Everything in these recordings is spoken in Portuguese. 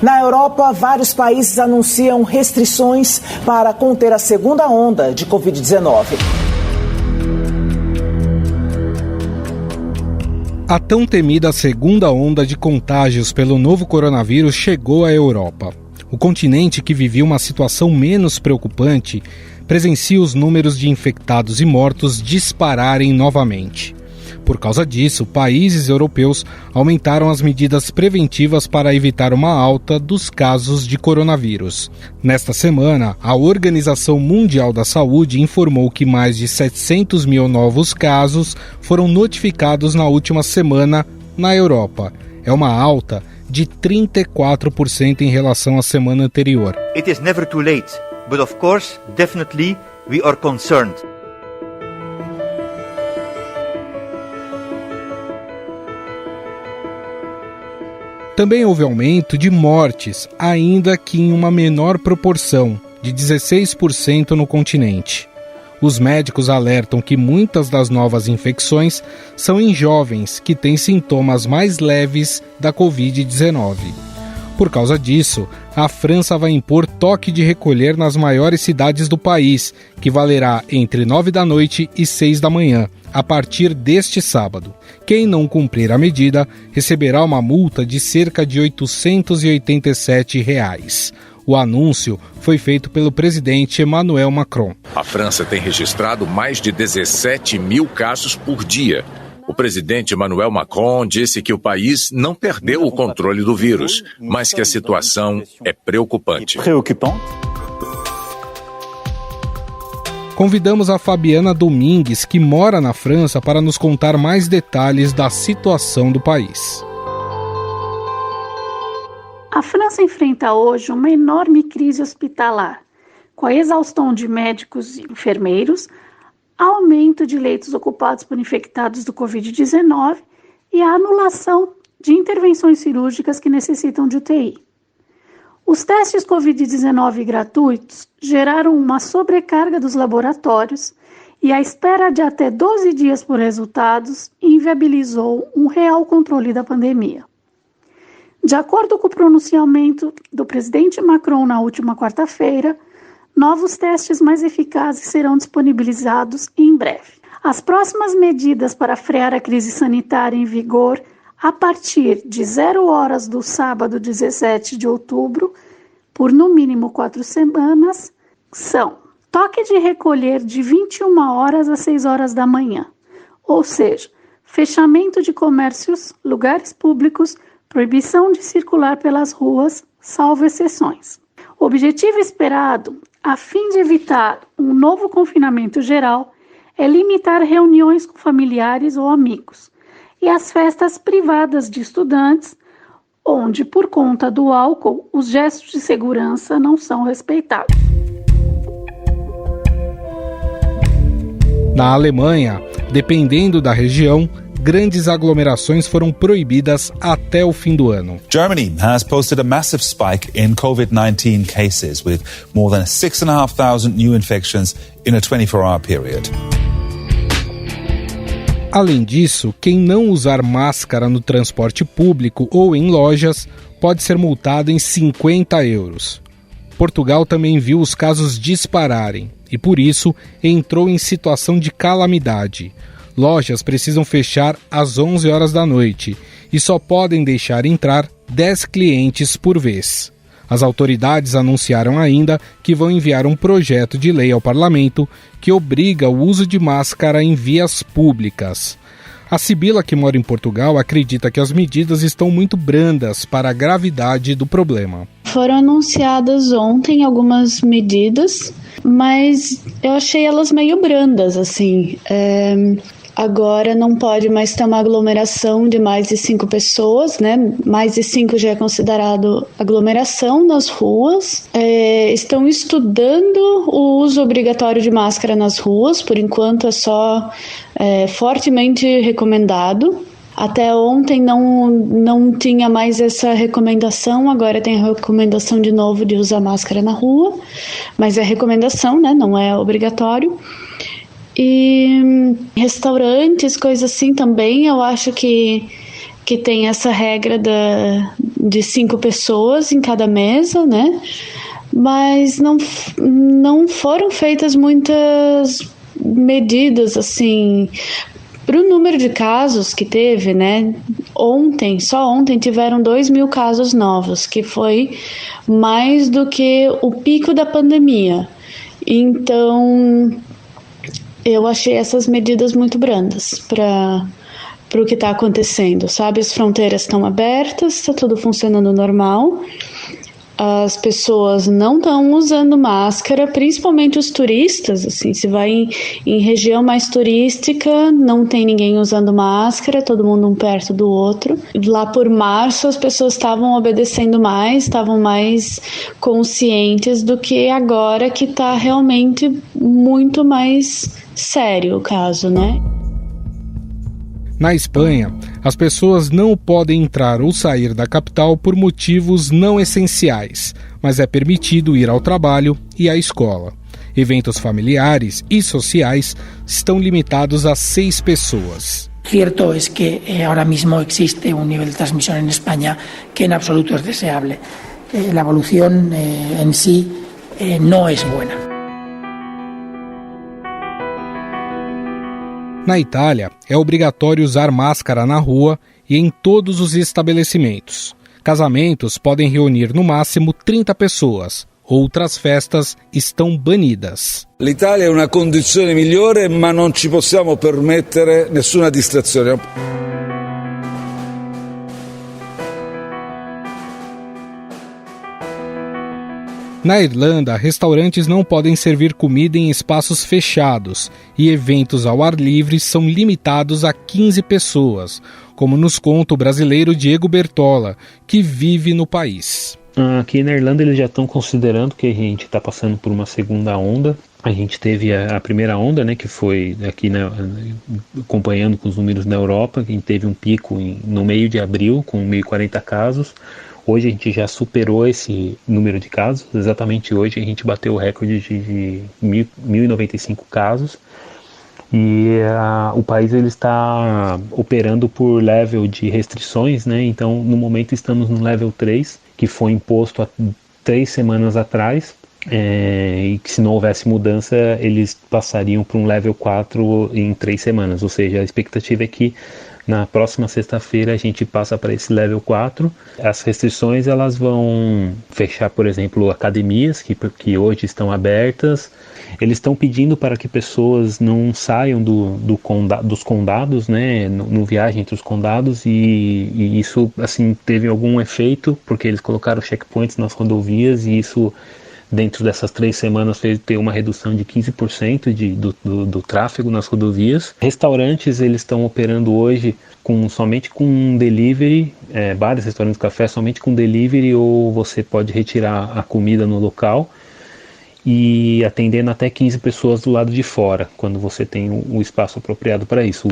Na Europa, vários países anunciam restrições para conter a segunda onda de Covid-19. A tão temida segunda onda de contágios pelo novo coronavírus chegou à Europa. O continente, que vivia uma situação menos preocupante, presencia os números de infectados e mortos dispararem novamente. Por causa disso, países europeus aumentaram as medidas preventivas para evitar uma alta dos casos de coronavírus. Nesta semana, a Organização Mundial da Saúde informou que mais de 700 mil novos casos foram notificados na última semana na Europa. É uma alta de 34% em relação à semana anterior. It is never too late, but of course, definitely, we are concerned. Também houve aumento de mortes, ainda que em uma menor proporção, de 16% no continente. Os médicos alertam que muitas das novas infecções são em jovens que têm sintomas mais leves da Covid-19. Por causa disso, a França vai impor toque de recolher nas maiores cidades do país, que valerá entre 9 da noite e 6 da manhã, a partir deste sábado. Quem não cumprir a medida receberá uma multa de cerca de R$ 887. O anúncio foi feito pelo presidente Emmanuel Macron. A França tem registrado mais de 17 mil casos por dia. O presidente Emmanuel Macron disse que o país não perdeu o controle do vírus, mas que a situação é preocupante. Convidamos a Fabiana Domingues, que mora na França, para nos contar mais detalhes da situação do país. A França enfrenta hoje uma enorme crise hospitalar, com a exaustão de médicos e enfermeiros, aumento de leitos ocupados por infectados do Covid-19 e a anulação de intervenções cirúrgicas que necessitam de UTI. Os testes Covid-19 gratuitos geraram uma sobrecarga dos laboratórios e a espera de até 12 dias por resultados inviabilizou um real controle da pandemia. De acordo com o pronunciamento do presidente Macron na última quarta-feira, novos testes mais eficazes serão disponibilizados em breve. As próximas medidas para frear a crise sanitária em vigor a partir de 0 horas do sábado 17 de outubro, por no mínimo 4 semanas, são toque de recolher de 21 horas às 6 horas da manhã, ou seja, fechamento de comércios, lugares públicos, proibição de circular pelas ruas, salvo exceções. O objetivo esperado, a fim de evitar um novo confinamento geral, é limitar reuniões com familiares ou amigos e as festas privadas de estudantes, onde, por conta do álcool, os gestos de segurança não são respeitados. Na Alemanha, dependendo da região, grandes aglomerações foram proibidas até o fim do ano. Germany has posted a massive spike in COVID-19 cases, with more than 6,500 new infections in a 24-hour period. Além disso, quem não usar máscara no transporte público ou em lojas pode ser multado em 50 euros. Portugal também viu os casos dispararem e, por isso, entrou em situação de calamidade. Lojas precisam fechar às 11 horas da noite e só podem deixar entrar 10 clientes por vez. As autoridades anunciaram ainda que vão enviar um projeto de lei ao parlamento que obriga o uso de máscara em vias públicas. A Sibila, que mora em Portugal, acredita que as medidas estão muito brandas para a gravidade do problema. Foram anunciadas ontem algumas medidas, mas eu achei elas meio brandas, assim. Agora não pode mais ter uma aglomeração de mais de 5 pessoas, né? Mais de 5 já é considerado aglomeração nas ruas. Estão estudando o uso obrigatório de máscara nas ruas, por enquanto é só fortemente recomendado. Até ontem não tinha mais essa recomendação, agora tem a recomendação de novo de usar máscara na rua, mas é recomendação, né? Não é obrigatório. E restaurantes, coisas assim também, eu acho que que tem essa regra de 5 pessoas em cada mesa, né? Mas não foram feitas muitas medidas, assim, para o número de casos que teve, né? Só ontem tiveram 2.000 casos novos, que foi mais do que o pico da pandemia. Então, eu achei essas medidas muito brandas para o que está acontecendo, sabe? As fronteiras estão abertas, está tudo funcionando normal. As pessoas não estão usando máscara, principalmente os turistas, assim, se vai em região mais turística, não tem ninguém usando máscara, todo mundo um perto do outro. Lá por março as pessoas estavam obedecendo mais, estavam mais conscientes do que agora, que está realmente muito mais sério o caso, né? Na Espanha, as pessoas não podem entrar ou sair da capital por motivos não essenciais, mas é permitido ir ao trabalho e à escola. Eventos familiares e sociais estão limitados a 6 pessoas. Cierto es que ahora mismo existe un nivel de transmisión en España que en absoluto es deseable. La evolución en sí no es buena. Na Itália, é obrigatório usar máscara na rua e em todos os estabelecimentos. Casamentos podem reunir no máximo 30 pessoas. Outras festas estão banidas. L'Italia è una condizione migliore, ma non ci possiamo permettere nessuna distrazione. Na Irlanda, restaurantes não podem servir comida em espaços fechados e eventos ao ar livre são limitados a 15 pessoas, como nos conta o brasileiro Diego Bertola, que vive no país. Aqui na Irlanda eles já estão considerando que a gente está passando por uma segunda onda. A gente teve a primeira onda, né, que foi aqui acompanhando com os números na Europa, que a gente teve um pico no meio de abril com 1.040 casos. Hoje a gente já superou esse número de casos, exatamente hoje a gente bateu o recorde de 1.095 casos e o país ele está operando por level de restrições, né? Então no momento estamos no level 3, que foi imposto há 3 semanas atrás, e que se não houvesse mudança eles passariam para um level 4 em 3 semanas, ou seja, a expectativa é que na próxima sexta-feira a gente passa para esse level 4. As restrições elas vão fechar, por exemplo, academias que hoje estão abertas. Eles estão pedindo para que pessoas não saiam dos condados, né? Não viajem entre os condados e isso assim, teve algum efeito, porque eles colocaram checkpoints nas rodovias e isso, dentro dessas 3 semanas, fez ter uma redução de 15% do tráfego nas rodovias. Restaurantes, eles estão operando hoje somente com delivery, bares, restaurantes, café, somente com delivery, ou você pode retirar a comida no local e atendendo até 15 pessoas do lado de fora, quando você tem o espaço apropriado para isso.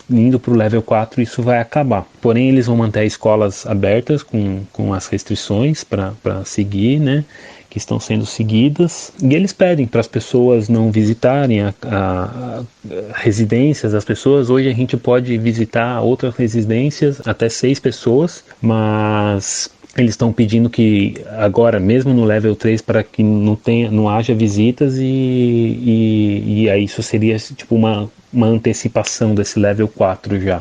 Indo para o level 4, isso vai acabar. Porém, eles vão manter escolas abertas com as restrições para seguir, né? Que estão sendo seguidas, e eles pedem para as pessoas não visitarem a residências das pessoas. Hoje a gente pode visitar outras residências, até 6 pessoas, mas eles estão pedindo que agora, mesmo no level 3, para que não haja visitas e aí isso seria tipo uma antecipação desse level 4 já.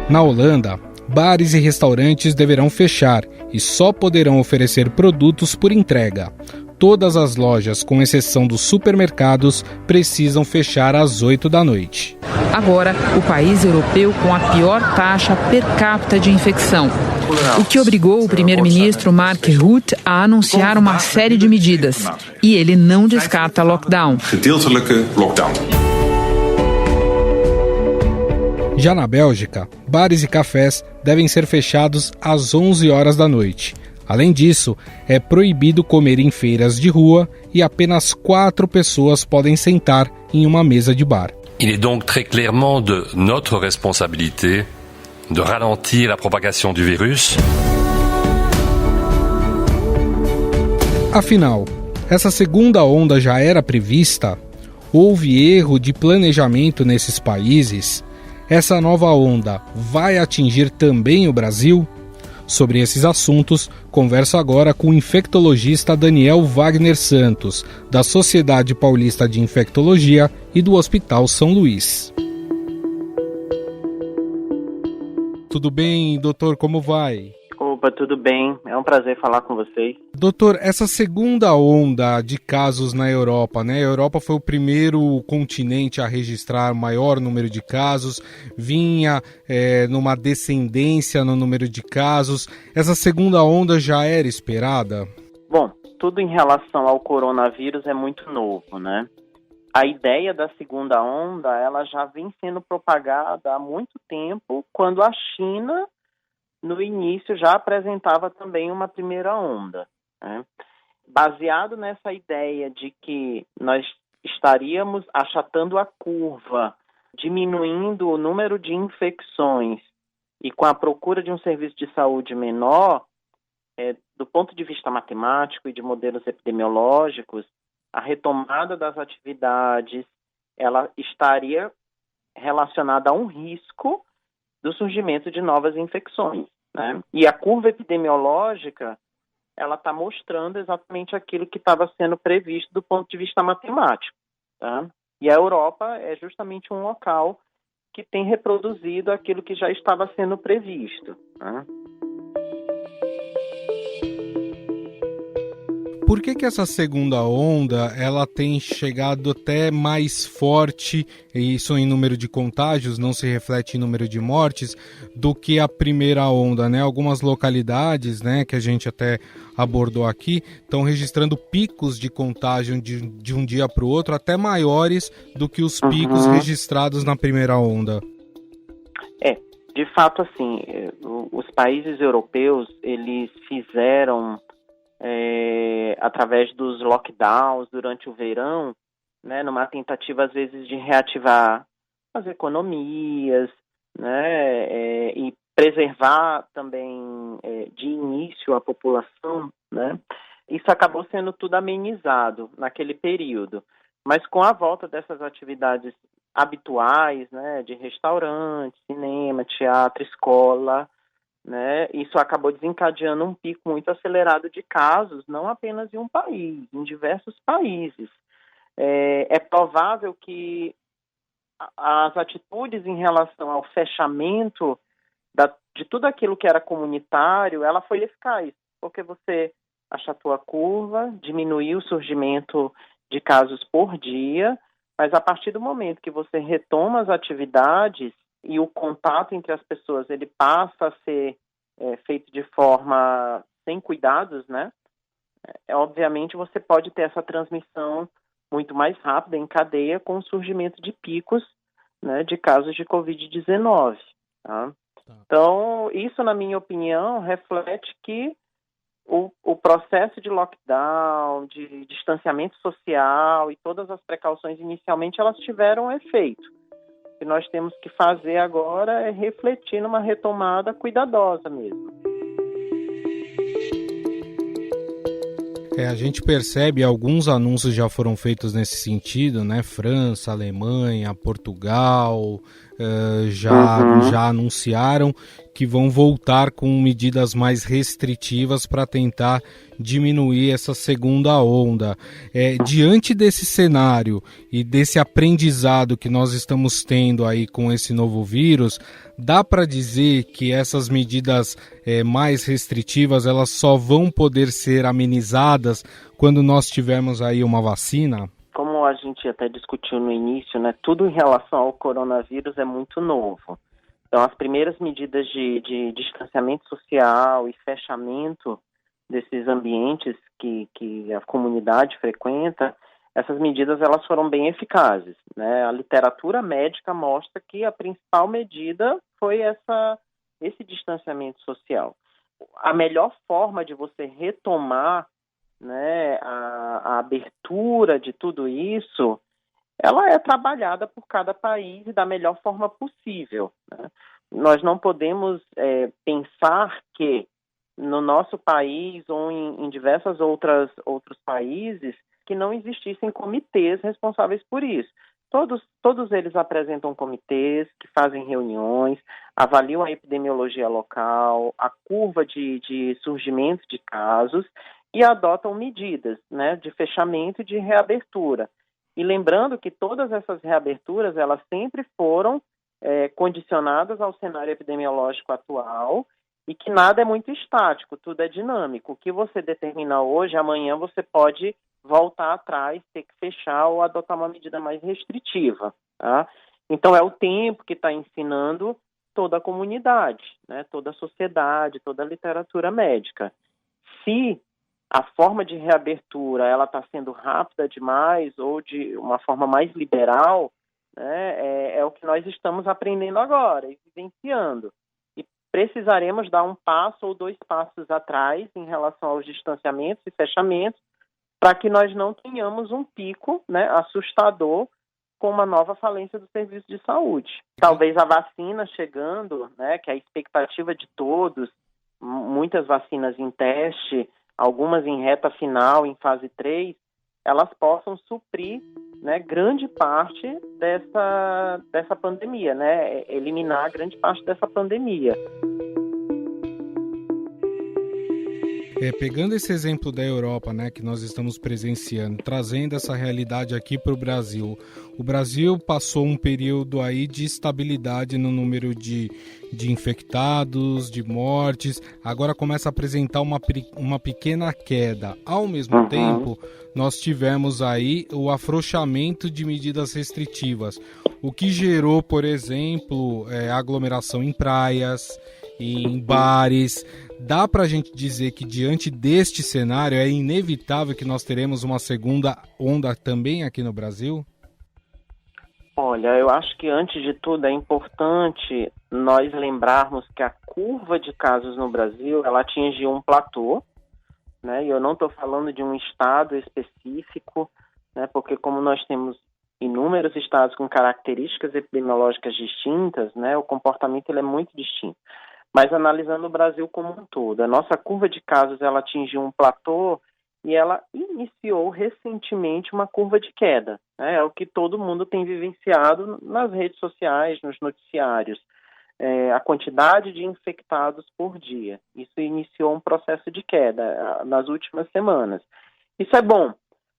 Na Holanda, bares e restaurantes deverão fechar e só poderão oferecer produtos por entrega. Todas as lojas, com exceção dos supermercados, precisam fechar às 8 da noite. Agora, o país europeu com a pior taxa per capita de infecção, o que obrigou o primeiro-ministro Mark Rutte a anunciar uma série de medidas. E ele não descarta lockdown. Já na Bélgica, bares e cafés devem ser fechados às 11 horas da noite. Além disso, é proibido comer em feiras de rua e apenas 4 pessoas podem sentar em uma mesa de bar. Il est donc très clairement de notre responsabilité de ralentir la propagation du virus. Afinal, essa segunda onda já era prevista? Houve erro de planejamento nesses países? Essa nova onda vai atingir também o Brasil? Sobre esses assuntos, converso agora com o infectologista Daniel Wagner Santos, da Sociedade Paulista de Infectologia e do Hospital São Luís. Tudo bem, doutor? Como vai? Opa, tudo bem. É um prazer falar com vocês. Doutor, essa segunda onda de casos na Europa, né? A Europa foi o primeiro continente a registrar maior número de casos, vinha numa descendência no número de casos. Essa segunda onda já era esperada? Bom, tudo em relação ao coronavírus é muito novo, né? A ideia da segunda onda, ela já vem sendo propagada há muito tempo, quando a China, no início, já apresentava também uma primeira onda, né? Baseado nessa ideia de que nós estaríamos achatando a curva, diminuindo o número de infecções e com a procura de um serviço de saúde menor, do ponto de vista matemático e de modelos epidemiológicos, a retomada das atividades, ela estaria relacionada a um risco do surgimento de novas infecções, né? E a curva epidemiológica, ela está mostrando exatamente aquilo que estava sendo previsto do ponto de vista matemático, tá? E a Europa é justamente um local que tem reproduzido aquilo que já estava sendo previsto, né? Por que essa segunda onda ela tem chegado até mais forte, e isso em número de contágios, não se reflete em número de mortes, do que a primeira onda, né? Algumas localidades, né, que a gente até abordou aqui, estão registrando picos de contágio de um dia para o outro, até maiores do que os picos registrados na primeira onda. De fato, assim, os países europeus, eles fizeram através dos lockdowns durante o verão, né, numa tentativa, às vezes, de reativar as economias, né, e preservar também de início a população, né, isso acabou sendo tudo amenizado naquele período. Mas com a volta dessas atividades habituais, né, de restaurante, cinema, teatro, escola, né, isso acabou desencadeando um pico muito acelerado de casos, não apenas em um país, em diversos países. É provável que as atitudes em relação ao fechamento de tudo aquilo que era comunitário, ela foi eficaz, porque você achatou a curva, diminuiu o surgimento de casos por dia, mas a partir do momento que você retoma as atividades, e o contato entre as pessoas, ele passa a ser feito de forma sem cuidados, né? Obviamente você pode ter essa transmissão muito mais rápida, em cadeia, com o surgimento de picos, né, de casos de Covid-19. Tá? Então, isso, na minha opinião, reflete que o processo de lockdown, de distanciamento social e todas as precauções inicialmente, elas tiveram efeito. O que nós temos que fazer agora é refletir numa retomada cuidadosa mesmo. A gente percebe, alguns anúncios já foram feitos nesse sentido, né? França, Alemanha, Portugal, já anunciaram que vão voltar com medidas mais restritivas para tentar diminuir essa segunda onda. Diante desse cenário e desse aprendizado que nós estamos tendo aí com esse novo vírus, dá para dizer que essas medidas mais restritivas, elas só vão poder ser amenizadas quando nós tivermos aí uma vacina? Como a gente até discutiu no início, né, tudo em relação ao coronavírus é muito novo. Então, as primeiras medidas de distanciamento social e fechamento desses ambientes que a comunidade frequenta, essas medidas elas foram bem eficazes, né? A literatura médica mostra que a principal medida foi esse distanciamento social. A melhor forma de você retomar, né, a abertura de tudo isso, ela é trabalhada por cada país da melhor forma possível, né? Nós não podemos pensar que no nosso país ou em diversos outros países que não existissem comitês responsáveis por isso. Todos eles apresentam comitês que fazem reuniões, avaliam a epidemiologia local, a curva de surgimento de casos e adotam medidas, né, de fechamento e de reabertura. E lembrando que todas essas reaberturas, elas sempre foram condicionadas ao cenário epidemiológico atual e que nada é muito estático, tudo é dinâmico. O que você determinar hoje, amanhã você pode voltar atrás, ter que fechar ou adotar uma medida mais restritiva. Tá? Então, é o tempo que está ensinando toda a comunidade, né? Toda a sociedade, toda a literatura médica. Se a forma de reabertura ela está sendo rápida demais ou de uma forma mais liberal, né, é o que nós estamos aprendendo agora e vivenciando. E precisaremos dar um passo ou 2 passos atrás em relação aos distanciamentos e fechamentos para que nós não tenhamos um pico, né, assustador com uma nova falência do serviço de saúde. Talvez a vacina chegando, né, que é a expectativa de todos, muitas vacinas em teste, algumas em reta final, em fase 3, elas possam suprir, né, grande parte dessa pandemia, né, eliminar grande parte dessa pandemia. Pegando esse exemplo da Europa, né, que nós estamos presenciando, trazendo essa realidade aqui para o Brasil passou um período aí de estabilidade no número de infectados, de mortes, agora começa a apresentar uma pequena queda. Ao mesmo tempo, nós tivemos aí o afrouxamento de medidas restritivas, o que gerou, por exemplo, aglomeração em praias, em bares. Dá para a gente dizer que diante deste cenário é inevitável que nós teremos uma segunda onda também aqui no Brasil? Olha, eu acho que antes de tudo é importante nós lembrarmos que a curva de casos no Brasil, ela atingiu um platô, né? E eu não estou falando de um estado específico, né? Porque como nós temos inúmeros estados com características epidemiológicas distintas, né? O comportamento ele é muito distinto. Mas analisando o Brasil como um todo, a nossa curva de casos ela atingiu um platô e ela iniciou recentemente uma curva de queda. Né? É o que todo mundo tem vivenciado nas redes sociais, nos noticiários. A quantidade de infectados por dia. Isso iniciou um processo de queda nas últimas semanas. Isso é bom,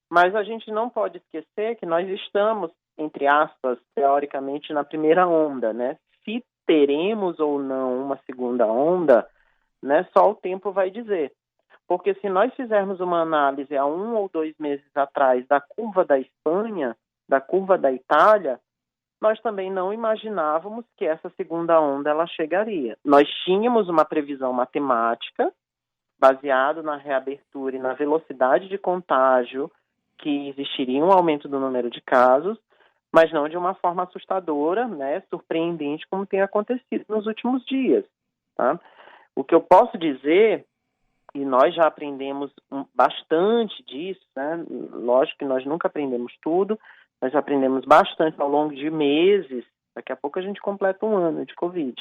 mas a gente não pode esquecer que nós estamos, entre aspas, teoricamente, na primeira onda, né? Se teremos ou não uma segunda onda, né, só o tempo vai dizer. Porque se nós fizermos uma análise há 1 ou 2 meses atrás da curva da Espanha, da curva da Itália, nós também não imaginávamos que essa segunda onda ela chegaria. Nós tínhamos uma previsão matemática, baseado na reabertura e na velocidade de contágio, que existiria um aumento do número de casos, mas não de uma forma assustadora, né, surpreendente, como tem acontecido nos últimos dias. Tá? O que eu posso dizer, e nós já aprendemos bastante disso, né, lógico que nós nunca aprendemos tudo, nós aprendemos bastante ao longo de meses, daqui a pouco a gente completa 1 ano de Covid,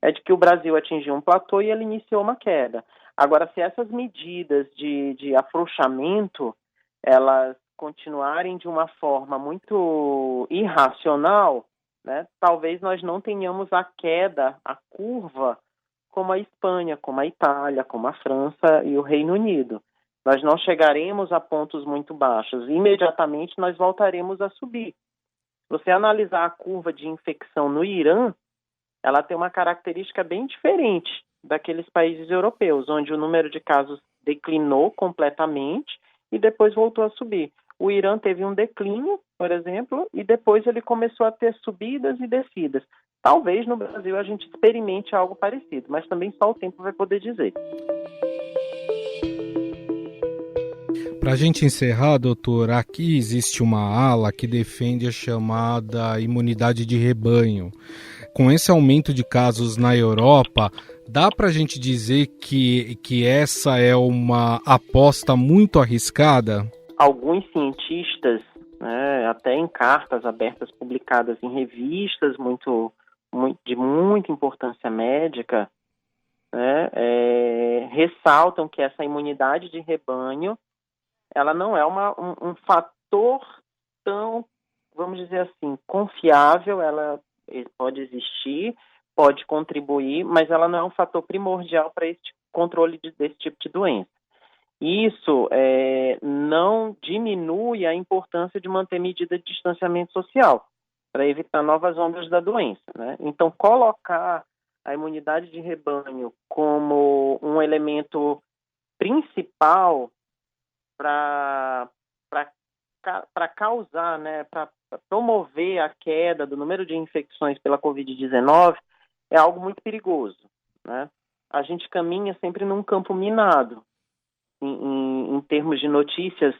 é de que o Brasil atingiu um platô e ele iniciou uma queda. Agora, se essas medidas de afrouxamento, elas continuarem de uma forma muito irracional, né, talvez nós não tenhamos a queda, a curva, como a Espanha, como a Itália, como a França e o Reino Unido. Nós não chegaremos a pontos muito baixos. Imediatamente nós voltaremos a subir. Se você analisar a curva de infecção no Irã, ela tem uma característica bem diferente daqueles países europeus, onde o número de casos declinou completamente e depois voltou a subir. O Irã teve um declínio, por exemplo, e depois ele começou a ter subidas e descidas. Talvez no Brasil a gente experimente algo parecido, mas também só o tempo vai poder dizer. Para a gente encerrar, doutor, aqui existe uma ala que defende a chamada imunidade de rebanho. Com esse aumento de casos na Europa, dá para a gente dizer que essa é uma aposta muito arriscada? Alguns cientistas, né, até em cartas abertas publicadas em revistas de muita importância médica, né, ressaltam que essa imunidade de rebanho ela não é um fator tão, vamos dizer assim, confiável. Ela pode existir, pode contribuir, mas ela não é um fator primordial para esse controle desse tipo de doença. Isso não diminui a importância de manter medida de distanciamento social para evitar novas ondas da doença, né? Então, colocar a imunidade de rebanho como um elemento principal para causar, né, para promover a queda do número de infecções pela Covid-19 é algo muito perigoso, né? A gente caminha sempre num campo minado, em termos de notícias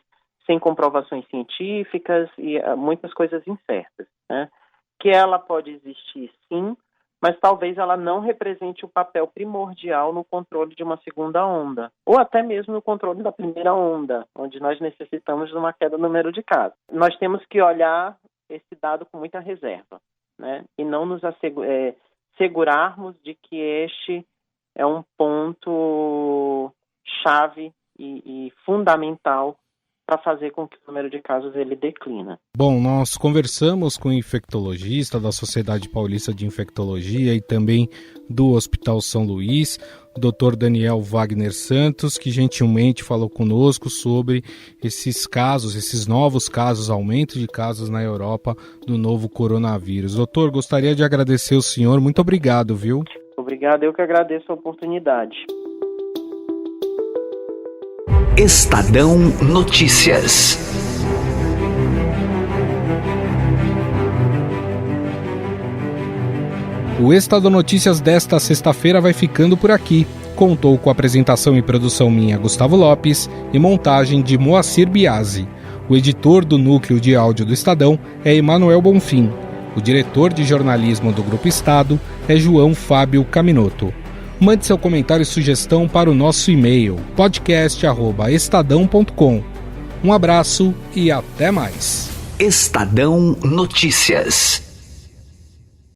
sem comprovações científicas e muitas coisas incertas, né? Que ela pode existir, sim, mas talvez ela não represente o papel primordial no controle de uma segunda onda, ou até mesmo no controle da primeira onda, onde nós necessitamos de uma queda no número de casos. Nós temos que olhar esse dado com muita reserva, né? E não nos segurarmos de que este é um ponto chave e fundamental para fazer com que o número de casos ele declina. Bom, nós conversamos com o infectologista da Sociedade Paulista de Infectologia e também do Hospital São Luís, o Dr. Daniel Wagner Santos, que gentilmente falou conosco sobre esses casos, esses novos casos, aumento de casos na Europa do novo coronavírus. Doutor, gostaria de agradecer o senhor, muito obrigado, viu? Obrigado, eu que agradeço a oportunidade. Estadão Notícias. O Estadão Notícias desta sexta-feira vai ficando por aqui. Contou com apresentação e produção minha, Gustavo Lopes, e montagem de Moacir Biasi. O editor do núcleo de áudio do Estadão é Emanuel Bonfim. O diretor de jornalismo do Grupo Estado é João Fábio Caminoto. Mande seu comentário e sugestão para o nosso e-mail podcast@estadão.com. Um abraço e até mais. Estadão Notícias.